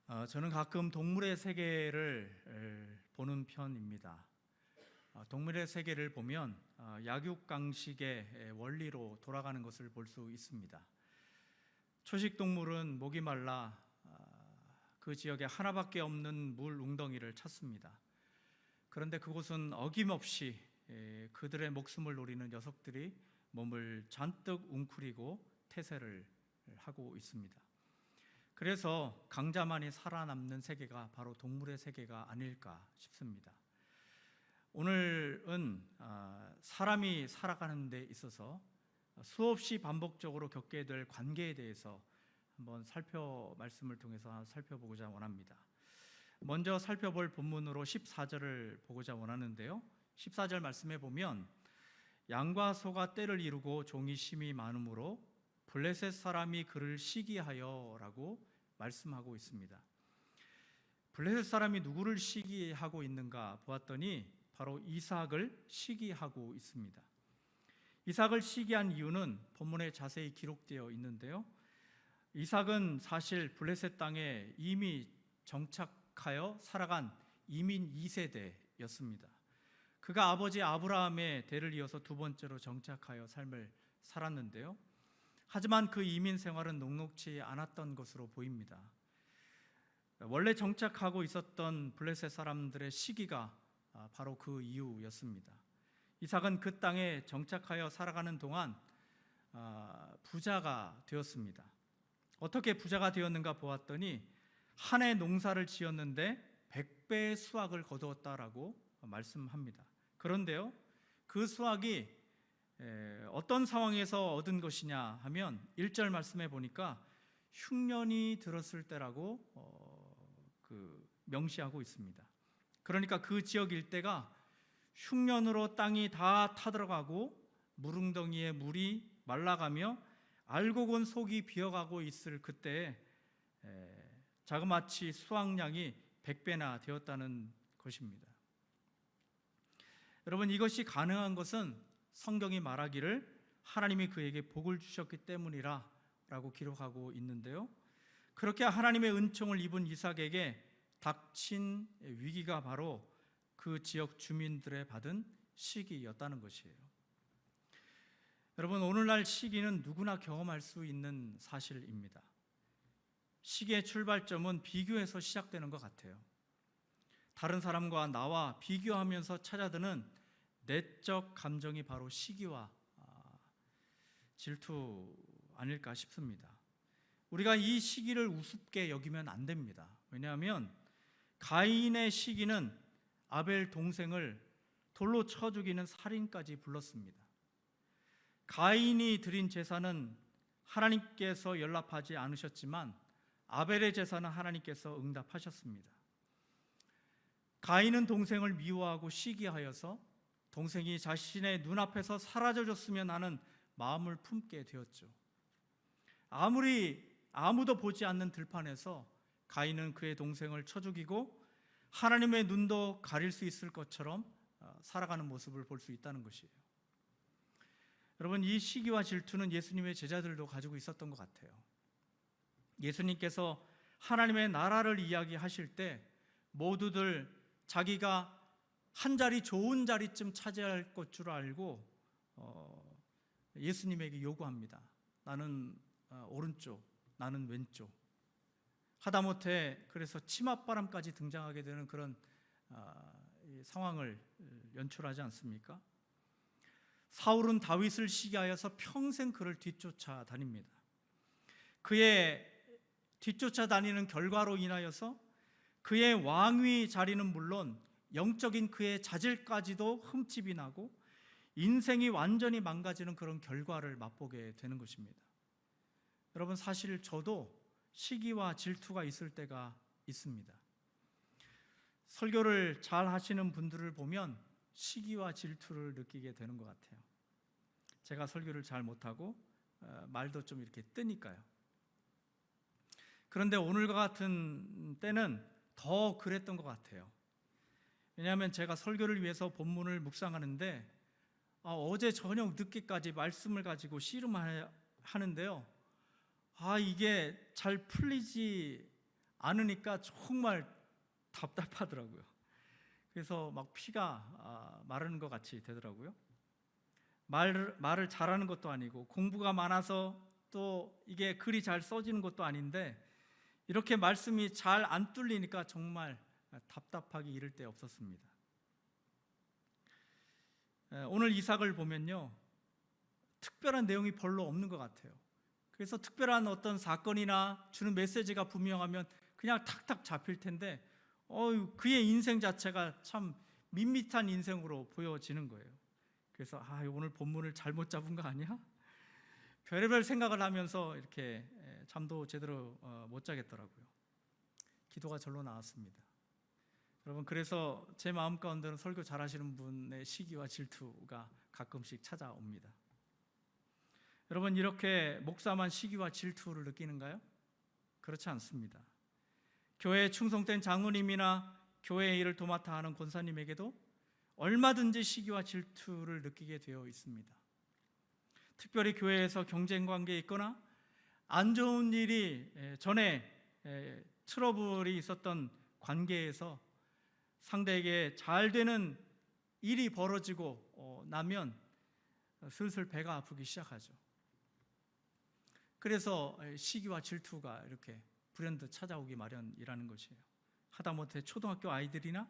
저는 가끔 동물의 세계를 보는 편입니다. 동물의 세계를 보면 약육강식의 원리로 돌아가는 것을 볼 수 있습니다. 초식 동물은 목이 말라 그 지역에 하나밖에 없는 물 웅덩이를 찾습니다. 그런데 그곳은 어김없이 그들의 목숨을 노리는 녀석들이 몸을 잔뜩 웅크리고 태세를 하고 있습니다. 그래서 강자만이 살아남는 세계가 바로 동물의 세계가 아닐까 싶습니다. 오늘은 사람이 살아가는 데 있어서 수없이 반복적으로 겪게 될 관계에 대해서 한번 말씀을 통해서 살펴보고자 원합니다. 먼저 살펴볼 본문으로 14절을 보고자 원하는데요. 14절 말씀에 보면 양과 소가 떼를 이루고 종이 심이 많으므로 블레셋 사람이 그를 시기하여 라고 말씀하고 있습니다. 블레셋 사람이 누구를 시기하고 있는가 보았더니 바로 이삭을 시기하고 있습니다. 이삭을 시기한 이유는 본문에 자세히 기록되어 있는데요. 이삭은 사실 블레셋 땅에 이미 정착하여 살아간 이민 2세대였습니다. 그가 아버지 아브라함의 대를 이어서 두 번째로 정착하여 삶을 살았는데요. 하지만 그 이민 생활은 녹록지 않았던 것으로 보입니다. 원래 정착하고 있었던 블레셋 사람들의 시기가 바로 그 이유였습니다. 이삭은 그 땅에 정착하여 살아가는 동안 부자가 되었습니다. 어떻게 부자가 되었는가 보았더니 한 해 농사를 지었는데 100배의 수확을 거두었다라고 말씀합니다. 그런데요, 그 수확이 어떤 상황에서 얻은 것이냐 하면 1절 말씀에 보니까 흉년이 들었을 때라고 명시하고 있습니다. 그러니까 그 지역 일대가 흉년으로 땅이 다 타들어가고 물웅덩이에 물이 말라가며 알곡은 속이 비어가고 있을 그때에 자그마치 수확량이 100배나 되었다는 것입니다. 여러분, 이것이 가능한 것은 성경이 말하기를 하나님이 그에게 복을 주셨기 때문이라 라고 기록하고 있는데요. 그렇게 하나님의 은총을 입은 이삭에게 닥친 위기가 바로 그 지역 주민들의 받은 시기였다는 것이에요. 여러분, 오늘날 시기는 누구나 경험할 수 있는 사실입니다. 시기의 출발점은 비교에서 시작되는 것 같아요. 다른 사람과 나와 비교하면서 찾아드는 내적 감정이 바로 시기와 질투 아닐까 싶습니다. 우리가 이 시기를 우습게 여기면 안 됩니다. 왜냐하면 가인의 시기는 아벨 동생을 돌로 쳐 죽이는 살인까지 불렀습니다. 가인이 드린 제사는 하나님께서 연락하지 않으셨지만 아벨의 제사는 하나님께서 응답하셨습니다. 가인은 동생을 미워하고 시기하여서 동생이 자신의 눈앞에서 사라져줬으면 하는 마음을 품게 되었죠. 아무도 보지 않는 들판에서 가인은 그의 동생을 쳐 죽이고 하나님의 눈도 가릴 수 있을 것처럼 살아가는 모습을 볼 수 있다는 것이에요. 여러분, 이 시기와 질투는 예수님의 제자들도 가지고 있었던 것 같아요. 예수님께서 하나님의 나라를 이야기하실 때 모두들 자기가 한 자리 좋은 자리쯤 차지할 것 줄 알고 예수님에게 요구합니다. 나는 오른쪽, 나는 왼쪽. 하다못해 그래서 치맛바람까지 등장하게 되는 그런 상황을 연출하지 않습니까? 사울은 다윗을 시기하여서 평생 그를 뒤쫓아 다닙니다. 그의 뒤쫓아 다니는 결과로 인하여서 그의 왕위 자리는 물론 영적인 그의 자질까지도 흠집이 나고 인생이 완전히 망가지는 그런 결과를 맛보게 되는 것입니다. 여러분, 사실 저도 시기와 질투가 있을 때가 있습니다. 설교를 잘 하시는 분들을 보면 시기와 질투를 느끼게 되는 것 같아요. 제가 설교를 잘 못하고 말도 좀 이렇게 뜨니까요. 그런데 오늘과 같은 때는 더 그랬던 것 같아요. 왜냐하면 제가 설교를 위해서 본문을 묵상하는데 어제 저녁 늦게까지 말씀을 가지고 씨름하는데요. 이게 잘 풀리지 않으니까 정말 답답하더라고요. 그래서 막 피가 마르는 것 같이 되더라고요. 말을 잘하는 것도 아니고 공부가 많아서 또 이게 글이 잘 써지는 것도 아닌데 이렇게 말씀이 잘 안 뚫리니까 정말 답답하기 이를 데 없었습니다. 오늘 이삭을 보면요, 특별한 내용이 별로 없는 것 같아요. 그래서 특별한 어떤 사건이나 주는 메시지가 분명하면 그냥 탁탁 잡힐 텐데 그의 인생 자체가 참 밋밋한 인생으로 보여지는 거예요. 그래서 오늘 본문을 잘못 잡은 거 아니야? 별의별 생각을 하면서 이렇게 잠도 제대로 못 자겠더라고요. 기도가 절로 나왔습니다. 여러분, 그래서 제 마음 가운데는 설교 잘하시는 분의 시기와 질투가 가끔씩 찾아옵니다. 여러분, 이렇게 목사만 시기와 질투를 느끼는가요? 그렇지 않습니다. 교회에 충성된 장로님이나 교회의 일을 도맡아 하는 권사님에게도 얼마든지 시기와 질투를 느끼게 되어 있습니다. 특별히 교회에서 경쟁 관계에 있거나 안 좋은 일이 전에 트러블이 있었던 관계에서 상대에게 잘 되는 일이 벌어지고 나면 슬슬 배가 아프기 시작하죠. 그래서 시기와 질투가 이렇게 불현듯 찾아오기 마련이라는 것이에요. 하다못해 초등학교 아이들이나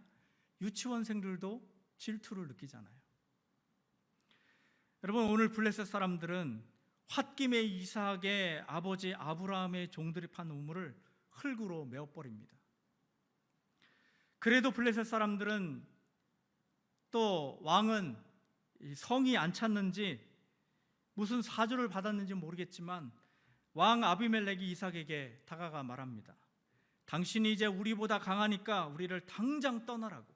유치원생들도 질투를 느끼잖아요. 여러분, 오늘 블레셋 사람들은 홧김에 이삭의 아버지 아브라함의 종들이 판 우물을 흙으로 메워버립니다. 그래도 블레셋 사람들은 또 왕은 성이 안 찼는지 무슨 사주를 받았는지 모르겠지만 왕 아비멜렉이 이삭에게 다가가 말합니다. 당신이 이제 우리보다 강하니까 우리를 당장 떠나라고.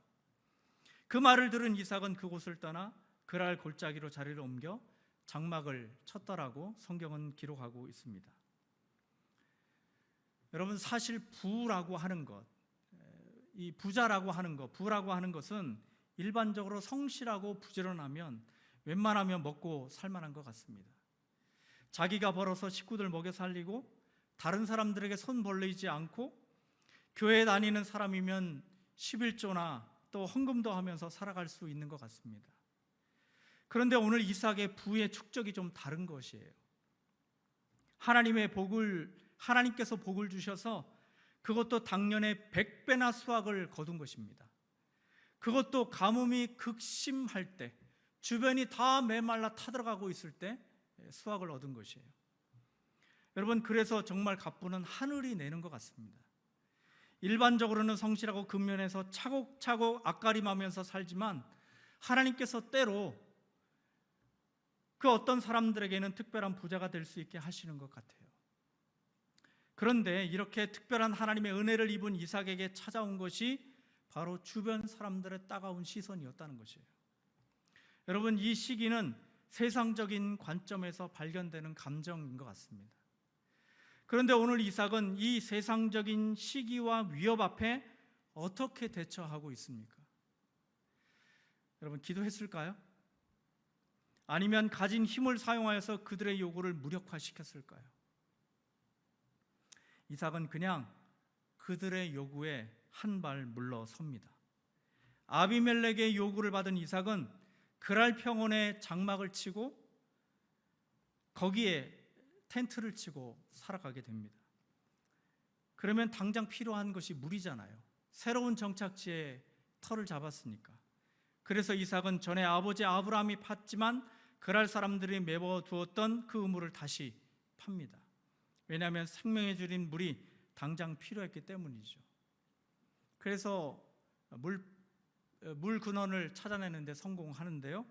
그 말을 들은 이삭은 그곳을 떠나 그랄 골짜기로 자리를 옮겨 장막을 쳤더라고 성경은 기록하고 있습니다. 여러분, 사실 부라고 하는 것, 이 부자라고 하는 것, 부라고 하는 것은 일반적으로 성실하고 부지런하면 웬만하면 먹고 살만한 것 같습니다. 자기가 벌어서 식구들 먹여 살리고 다른 사람들에게 손 벌리지 않고 교회 다니는 사람이면 11조나 또 헌금도 하면서 살아갈 수 있는 것 같습니다. 그런데 오늘 이삭의 부의 축적이 좀 다른 것이에요. 하나님께서 복을 주셔서 그것도 당년에 100배나 수확을 거둔 것입니다. 그것도 가뭄이 극심할 때, 주변이 다 메말라 타들어가고 있을 때 수확을 얻은 것이에요. 여러분, 그래서 정말 갑부는 하늘이 내는 것 같습니다. 일반적으로는 성실하고 근면해서 차곡차곡 앞가림하면서 살지만 하나님께서 때로 그 어떤 사람들에게는 특별한 부자가 될 수 있게 하시는 것 같아요. 그런데 이렇게 특별한 하나님의 은혜를 입은 이삭에게 찾아온 것이 바로 주변 사람들의 따가운 시선이었다는 것이에요. 여러분, 이 시기는 세상적인 관점에서 발견되는 감정인 것 같습니다. 그런데 오늘 이삭은 이 세상적인 시기와 위협 앞에 어떻게 대처하고 있습니까? 여러분, 기도했을까요? 아니면 가진 힘을 사용하여서 그들의 요구를 무력화시켰을까요? 이삭은 그냥 그들의 요구에 한 발 물러섭니다. 아비멜렉의 요구를 받은 이삭은 그랄 평원에 장막을 치고 거기에 텐트를 치고 살아가게 됩니다. 그러면 당장 필요한 것이 물이잖아요. 새로운 정착지에 터를 잡았으니까. 그래서 이삭은 전에 아버지 아브라함이 팠지만 그랄 사람들이 메워두었던 그 우물을 다시 팝니다. 왜냐하면 생명의 줄인 물이 당장 필요했기 때문이죠. 그래서 물 근원을 찾아내는데 성공하는데요,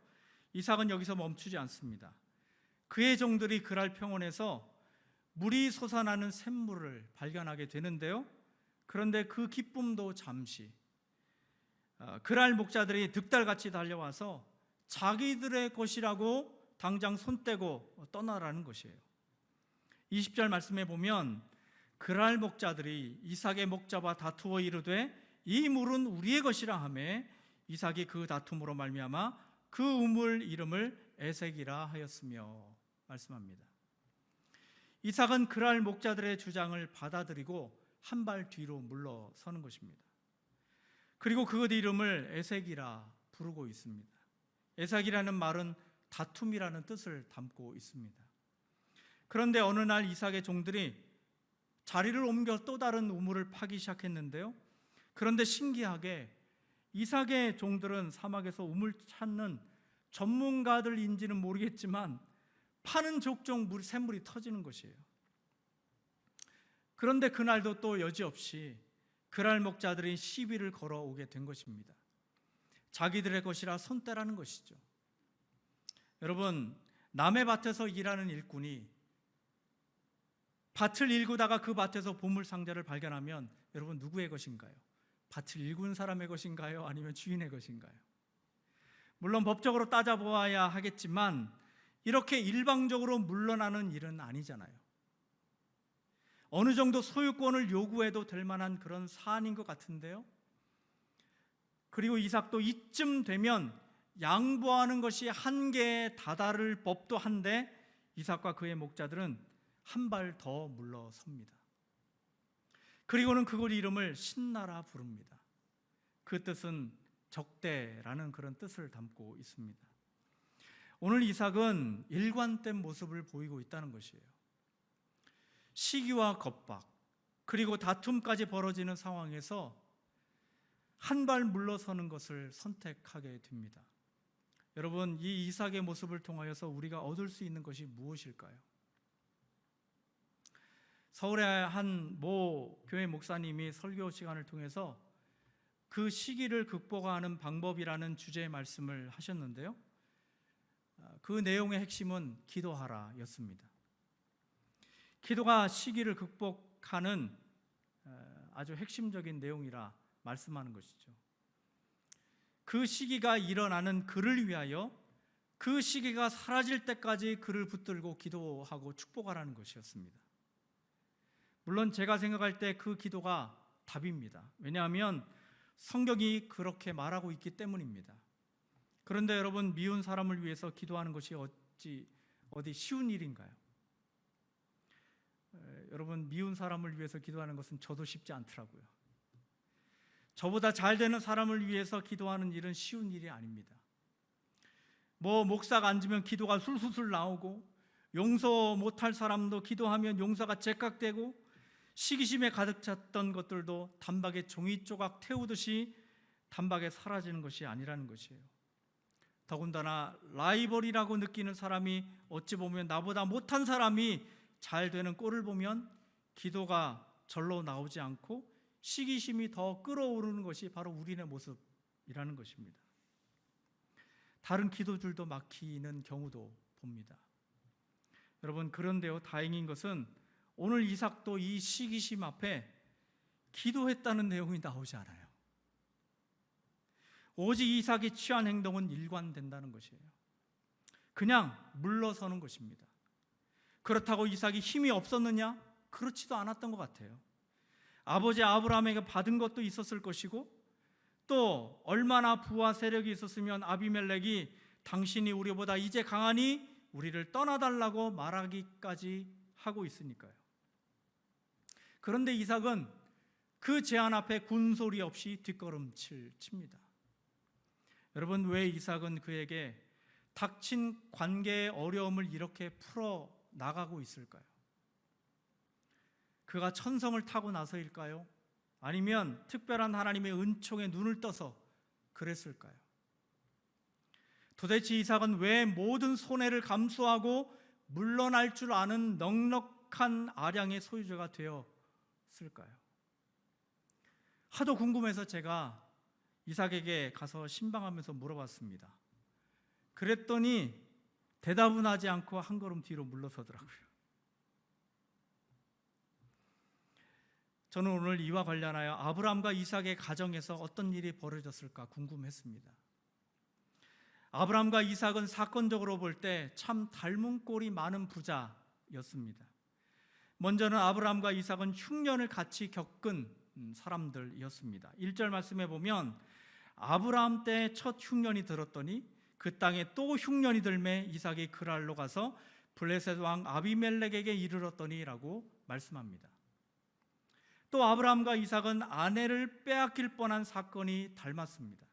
이삭은 여기서 멈추지 않습니다. 그의 종들이 그랄 평원에서 물이 솟아나는 샘물을 발견하게 되는데요, 그런데 그 기쁨도 잠시, 그랄 목자들이 득달같이 달려와서 자기들의 것이라고 당장 손떼고 떠나라는 것이에요. 20절 말씀에 보면 그랄 목자들이 이삭의 목자와 다투어 이르되 이 물은 우리의 것이라 하며 이삭이 그 다툼으로 말미암아 그 우물 이름을 에색이라 하였으며 말씀합니다. 이삭은 그랄 목자들의 주장을 받아들이고 한 발 뒤로 물러서는 것입니다. 그리고 그 이름을 에색이라 부르고 있습니다. 에색이라는 말은 다툼이라는 뜻을 담고 있습니다. 그런데 어느 날 이삭의 종들이 자리를 옮겨 또 다른 우물을 파기 시작했는데요. 그런데 신기하게 이삭의 종들은 사막에서 우물 찾는 전문가들인지는 모르겠지만 파는 족족 샘물이 터지는 것이에요. 그런데 그날도 또 여지없이 그랄 목자들이 시비를 걸어오게 된 것입니다. 자기들의 것이라 손떼라는 것이죠. 여러분, 남의 밭에서 일하는 일꾼이 밭을 일구다가 그 밭에서 보물상자를 발견하면 여러분 누구의 것인가요? 밭을 일군 사람의 것인가요? 아니면 주인의 것인가요? 물론 법적으로 따져보아야 하겠지만 이렇게 일방적으로 물러나는 일은 아니잖아요. 어느 정도 소유권을 요구해도 될 만한 그런 사안인 것 같은데요. 그리고 이삭도 이쯤 되면 양보하는 것이 한계에 다다를 법도 한데 이삭과 그의 목자들은 한 발 더 물러섭니다. 그리고는 그곳 이름을 신나라 부릅니다. 그 뜻은 적대라는 그런 뜻을 담고 있습니다. 오늘 이삭은 일관된 모습을 보이고 있다는 것이에요. 시기와 겁박 그리고 다툼까지 벌어지는 상황에서 한 발 물러서는 것을 선택하게 됩니다. 여러분, 이 이삭의 모습을 통하여서 우리가 얻을 수 있는 것이 무엇일까요? 서울의 한 모 교회 목사님이 설교 시간을 통해서 그 시기를 극복하는 방법이라는 주제의 말씀을 하셨는데요. 그 내용의 핵심은 기도하라 였습니다. 기도가 시기를 극복하는 아주 핵심적인 내용이라 말씀하는 것이죠. 그 시기가 일어나는 그를 위하여 그 시기가 사라질 때까지 그를 붙들고 기도하고 축복하라는 것이었습니다. 물론 제가 생각할 때 그 기도가 답입니다. 왜냐하면 성경이 그렇게 말하고 있기 때문입니다. 그런데 여러분, 미운 사람을 위해서 기도하는 것이 어디 쉬운 일인가요? 여러분, 미운 사람을 위해서 기도하는 것은 저도 쉽지 않더라고요. 저보다 잘 되는 사람을 위해서 기도하는 일은 쉬운 일이 아닙니다. 목사가 앉으면 기도가 술술술 나오고, 용서 못할 사람도 기도하면 용서가 제깍되고, 시기심에 가득 찼던 것들도 단박에 종이 조각 태우듯이 단박에 사라지는 것이 아니라는 것이에요. 더군다나 라이벌이라고 느끼는 사람이, 어찌 보면 나보다 못한 사람이 잘 되는 꼴을 보면 기도가 절로 나오지 않고 시기심이 더 끌어오르는 것이 바로 우리의 모습이라는 것입니다. 다른 기도줄도 막히는 경우도 봅니다. 여러분, 그런데요, 다행인 것은 오늘 이삭도 이 시기심 앞에 기도했다는 내용이 나오지 않아요. 오직 이삭이 취한 행동은 일관된다는 것이에요. 그냥 물러서는 것입니다. 그렇다고 이삭이 힘이 없었느냐? 그렇지도 않았던 것 같아요. 아버지 아브라함에게 받은 것도 있었을 것이고, 또 얼마나 부와 세력이 있었으면 아비멜렉이 당신이 우리보다 이제 강하니 우리를 떠나달라고 말하기까지 하고 있으니까요. 그런데 이삭은 그 제안 앞에 군소리 없이 뒷걸음질 칩니다. 여러분, 왜 이삭은 그에게 닥친 관계의 어려움을 이렇게 풀어 나가고 있을까요? 그가 천성을 타고 나서일까요? 아니면 특별한 하나님의 은총에 눈을 떠서 그랬을까요? 도대체 이삭은 왜 모든 손해를 감수하고 물러날 줄 아는 넉넉한 아량의 소유자가 되었을까요? 하도 궁금해서 제가 이삭에게 가서 신방하면서 물어봤습니다. 그랬더니 대답은 하지 않고 한 걸음 뒤로 물러서더라고요. 저는 오늘 이와 관련하여 아브라함과 이삭의 가정에서 어떤 일이 벌어졌을까 궁금했습니다. 아브라함과 이삭은 사건적으로 볼 때 참 닮은 꼴이 많은 부자였습니다. 먼저는 아브라함과 이삭은 흉년을 같이 겪은 사람들이었습니다. 1절 말씀에 보면 아브라함 때 첫 흉년이 들었더니 그 땅에 또 흉년이 들매 이삭이 그랄로 가서 블레셋 왕 아비멜렉에게 이르렀더니 라고 말씀합니다. 또 아브라함과 이삭은 아내를 빼앗길 뻔한 사건이 닮았습니다.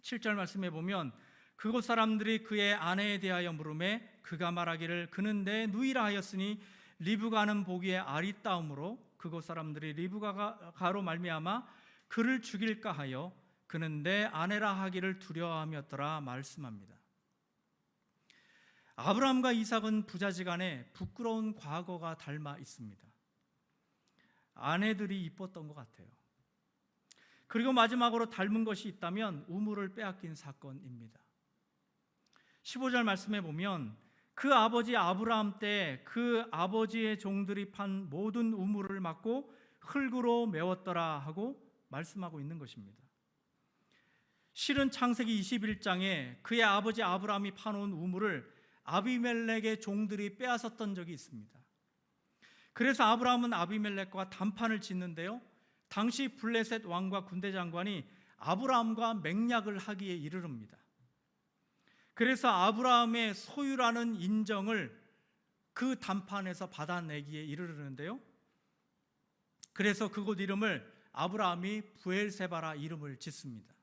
7절 말씀에 보면 그곳 사람들이 그의 아내에 대하여 물으매 그가 말하기를 그는 내 누이라 하였으니 리브가는 보기에 아리따움으로 그곳 사람들이 리브가로 말미암아 그를 죽일까 하여 그는 내 아내라 하기를 두려워함이었더라 말씀합니다. 아브라함과 이삭은 부자지간에 부끄러운 과거가 닮아 있습니다. 아내들이 이뻤던 것 같아요. 그리고 마지막으로 닮은 것이 있다면 우물을 빼앗긴 사건입니다. 15절 말씀에 보면 그 아버지 아브라함 때 그 아버지의 종들이 판 모든 우물을 막고 흙으로 메웠더라 하고 말씀하고 있는 것입니다. 실은 창세기 21장에 그의 아버지 아브라함이 파놓은 우물을 아비멜렉의 종들이 빼앗았던 적이 있습니다. 그래서 아브라함은 아비멜렉과 단판을 짓는데요, 당시 블레셋 왕과 군대 장관이 아브라함과 맹약을 하기에 이르릅니다. 그래서 아브라함의 소유라는 인정을 그 단판에서 받아내기에 이르르는데요, 그래서 그곳 이름을 아브라함이 부엘세바라 이름을 짓습니다.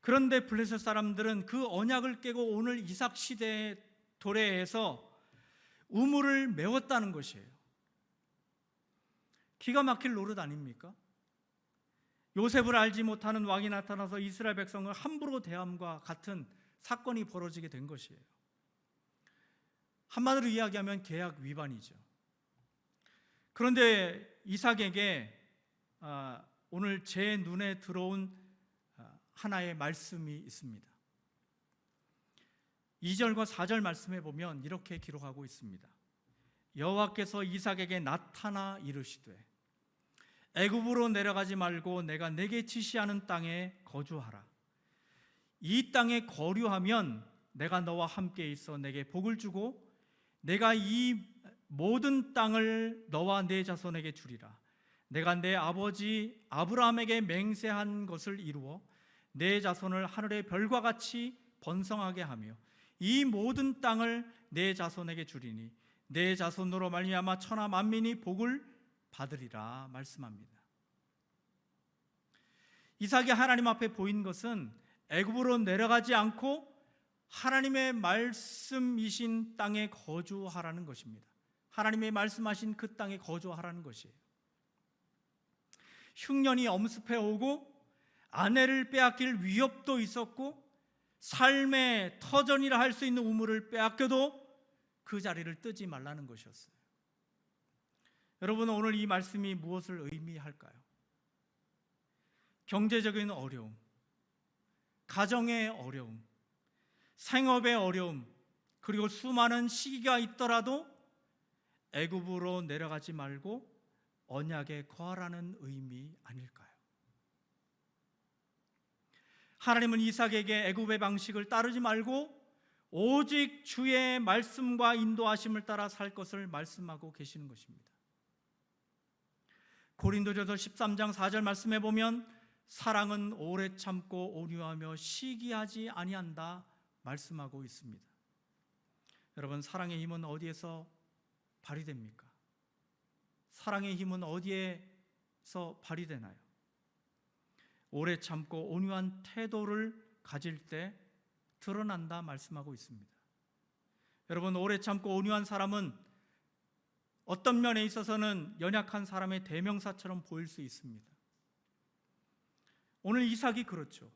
그런데 블레셋 사람들은 그 언약을 깨고 오늘 이삭 시대의 도래에서 우물을 메웠다는 것이에요. 기가 막힐 노릇 아닙니까? 요셉을 알지 못하는 왕이 나타나서 이스라엘 백성을 함부로 대함과 같은 사건이 벌어지게 된 것이에요. 한마디로 이야기하면 계약 위반이죠. 그런데 이삭에게 오늘 제 눈에 들어온 하나의 말씀이 있습니다. 2절과 4절 말씀에 보면 이렇게 기록하고 있습니다. 여호와께서 이삭에게 나타나 이르시되 애굽으로 내려가지 말고 내가 내게 지시하는 땅에 거주하라. 이 땅에 거류하면 내가 너와 함께 있어 내게 복을 주고 내가 이 모든 땅을 너와 내 자손에게 주리라. 내가 내 아버지 아브라함에게 맹세한 것을 이루어 내 자손을 하늘의 별과 같이 번성하게 하며 이 모든 땅을 내 자손에게 주리니 내 자손으로 말미암아 천하 만민이 복을 받으리라 말씀합니다. 이삭이 하나님 앞에 보인 것은 애굽으로 내려가지 않고 하나님의 말씀이신 땅에 거주하라는 것입니다. 하나님의 말씀하신 그 땅에 거주하라는 것이에요. 흉년이 엄습해 오고 아내를 빼앗길 위협도 있었고 삶의 터전이라 할 수 있는 우물을 빼앗겨도 그 자리를 뜨지 말라는 것이었어요. 여러분, 오늘 이 말씀이 무엇을 의미할까요? 경제적인 어려움, 가정의 어려움, 생업의 어려움, 그리고 수많은 시기가 있더라도 애굽으로 내려가지 말고 언약에 거하라는 의미 아닐까요? 하나님은 이삭에게 애굽의 방식을 따르지 말고 오직 주의 말씀과 인도하심을 따라 살 것을 말씀하고 계시는 것입니다. 고린도전서 13장 4절 말씀에 보면 사랑은 오래 참고 온유하며 시기하지 아니한다 말씀하고 있습니다. 여러분, 사랑의 힘은 어디에서 발휘됩니까? 사랑의 힘은 어디에서 발휘되나요? 오래 참고 온유한 태도를 가질 때 드러난다 말씀하고 있습니다. 여러분, 오래 참고 온유한 사람은 어떤 면에 있어서는 연약한 사람의 대명사처럼 보일 수 있습니다. 오늘 이삭이 그렇죠.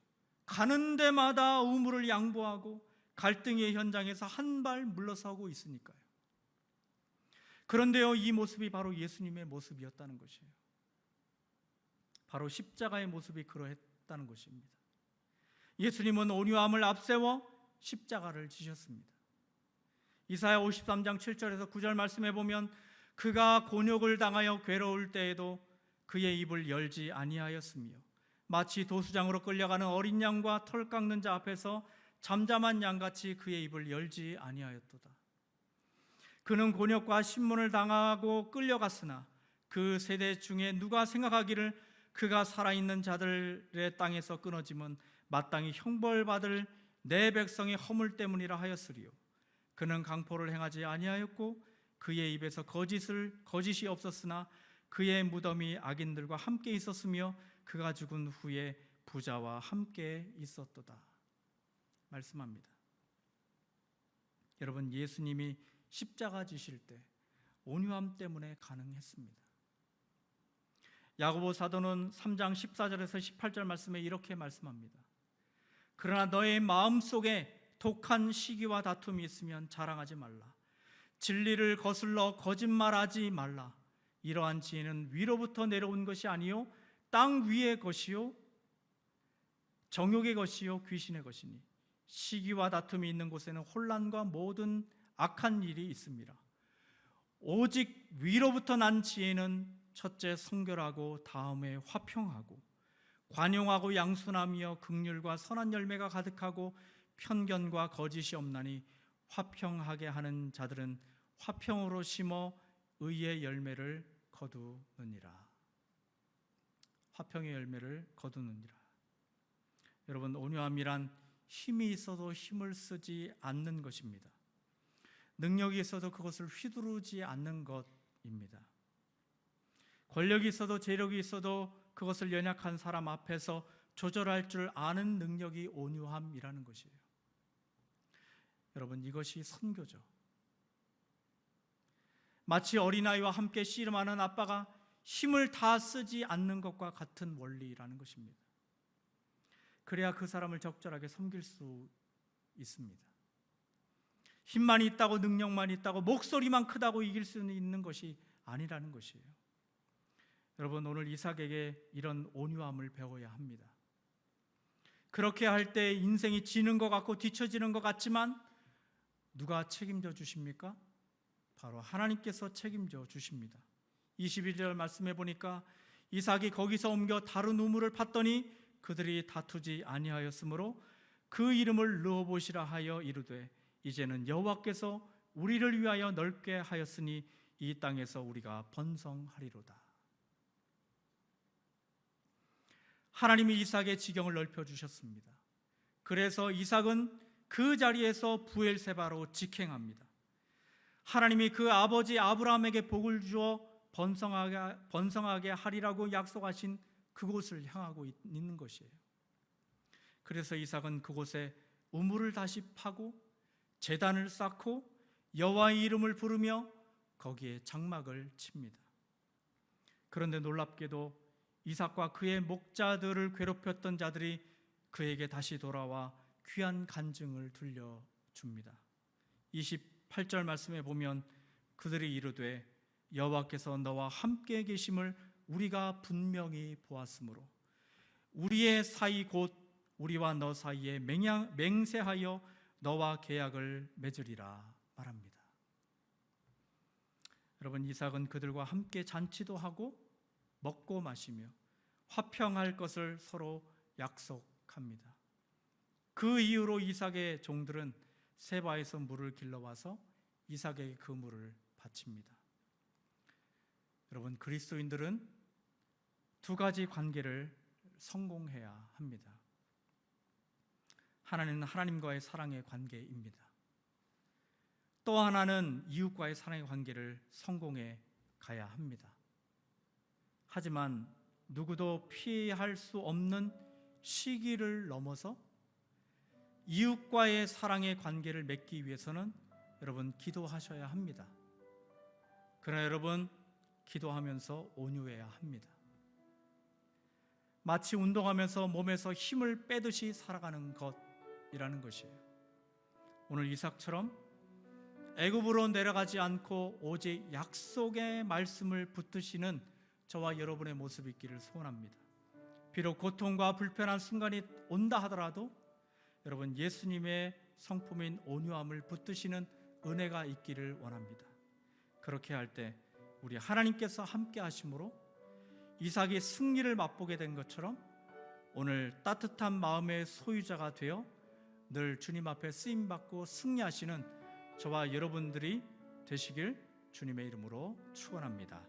가는 데마다 우물을 양보하고 갈등의 현장에서 한 발 물러서고 있으니까요. 그런데요, 이 모습이 바로 예수님의 모습이었다는 것이에요. 바로 십자가의 모습이 그러했다는 것입니다. 예수님은 온유함을 앞세워 십자가를 지셨습니다. 이사야 53장 7절에서 9절 말씀에 보면 그가 곤욕을 당하여 괴로울 때에도 그의 입을 열지 아니하였으며 마치 도수장으로 끌려가는 어린 양과 털 깎는 자 앞에서 잠잠한 양같이 그의 입을 열지 아니하였도다. 그는 곤욕과 신문을 당하고 끌려갔으나 그 세대 중에 누가 생각하기를 그가 살아있는 자들의 땅에서 끊어짐은 마땅히 형벌받을 내 백성의 허물 때문이라 하였으리요. 그는 강포를 행하지 아니하였고 그의 입에서 거짓이 없었으나 그의 무덤이 악인들과 함께 있었으며 그가 죽은 후에 부자와 함께 있었도다 말씀합니다. 여러분, 예수님이 십자가 지실 때 온유함 때문에 가능했습니다. 야고보 사도는 3장 14절에서 18절 말씀에 이렇게 말씀합니다. 그러나 너의 마음속에 독한 시기와 다툼이 있으면 자랑하지 말라. 진리를 거슬러 거짓말하지 말라. 이러한 지혜는 위로부터 내려온 것이 아니요 땅 위의 것이요 정욕의 것이요 귀신의 것이니 시기와 다툼이 있는 곳에는 혼란과 모든 악한 일이 있습니다. 오직 위로부터 난 지혜는 첫째 성결하고 다음에 화평하고 관용하고 양순하며 긍휼과 선한 열매가 가득하고 편견과 거짓이 없나니 화평하게 하는 자들은 화평으로 심어 의의 열매를 거두느니라. 화평의 열매를 거두느니라. 여러분, 온유함이란 힘이 있어도 힘을 쓰지 않는 것입니다. 능력이 있어도 그것을 휘두르지 않는 것입니다. 권력이 있어도 재력이 있어도 그것을 연약한 사람 앞에서 조절할 줄 아는 능력이 온유함이라는 것이에요. 여러분, 이것이 선교죠. 마치 어린아이와 함께 씨름하는 아빠가 힘을 다 쓰지 않는 것과 같은 원리라는 것입니다. 그래야 그 사람을 적절하게 섬길 수 있습니다. 힘만 있다고, 능력만 있다고, 목소리만 크다고 이길 수 있는 것이 아니라는 것이에요. 여러분, 오늘 이삭에게 이런 온유함을 배워야 합니다. 그렇게 할 때 인생이 지는 것 같고 뒤처지는 것 같지만 누가 책임져 주십니까? 바로 하나님께서 책임져 주십니다. 21절 말씀해 보니까 이삭이 거기서 옮겨 다른 우물을 팠더니 그들이 다투지 아니하였으므로 그 이름을 르호봇이라 하여 이르되 이제는 여호와께서 우리를 위하여 넓게 하였으니 이 땅에서 우리가 번성하리로다. 하나님이 이삭의 지경을 넓혀 주셨습니다. 그래서 이삭은 그 자리에서 브엘세바로 직행합니다. 하나님이 그 아버지 아브라함에게 복을 주어 번성하게 하리라고 약속하신 그곳을 향하고 있는 것이에요. 그래서 이삭은 그곳에 우물을 다시 파고 제단을 쌓고 여호와의 이름을 부르며 거기에 장막을 칩니다. 그런데 놀랍게도 이삭과 그의 목자들을 괴롭혔던 자들이 그에게 다시 돌아와 귀한 간증을 들려줍니다. 28절 말씀에 보면 그들이 이르되 여호와께서 너와 함께 계심을 우리가 분명히 보았으므로 우리의 사이 곧 우리와 너 사이에 맹세하여 너와 계약을 맺으리라 말합니다. 여러분, 이삭은 그들과 함께 잔치도 하고 먹고 마시며 화평할 것을 서로 약속합니다. 그 이후로 이삭의 종들은 세바에서 물을 길러와서 이삭에게 그 물을 바칩니다. 여러분, 그리스도인들은 두 가지 관계를 성공해야 합니다. 하나는 하나님과의 사랑의 관계입니다. 또 하나는 이웃과의 사랑의 관계를 성공해 가야 합니다. 하지만 누구도 피할 수 없는 시기를 넘어서 이웃과의 사랑의 관계를 맺기 위해서는 여러분 기도하셔야 합니다. 그러나 여러분, 기도하면서 온유해야 합니다. 마치 운동하면서 몸에서 힘을 빼듯이 살아가는 것이라는 것이에요. 오늘 이삭처럼 애굽으로 내려가지 않고 오직 약속의 말씀을 붙드시는 저와 여러분의 모습이 있기를 소원합니다. 비록 고통과 불편한 순간이 온다 하더라도 여러분, 예수님의 성품인 온유함을 붙드시는 은혜가 있기를 원합니다. 그렇게 할 때 우리 하나님께서 함께 하심으로 이삭이 승리를 맛보게 된 것처럼 오늘 따뜻한 마음의 소유자가 되어 늘 주님 앞에 쓰임받고 승리하시는 저와 여러분들이 되시길 주님의 이름으로 축원합니다.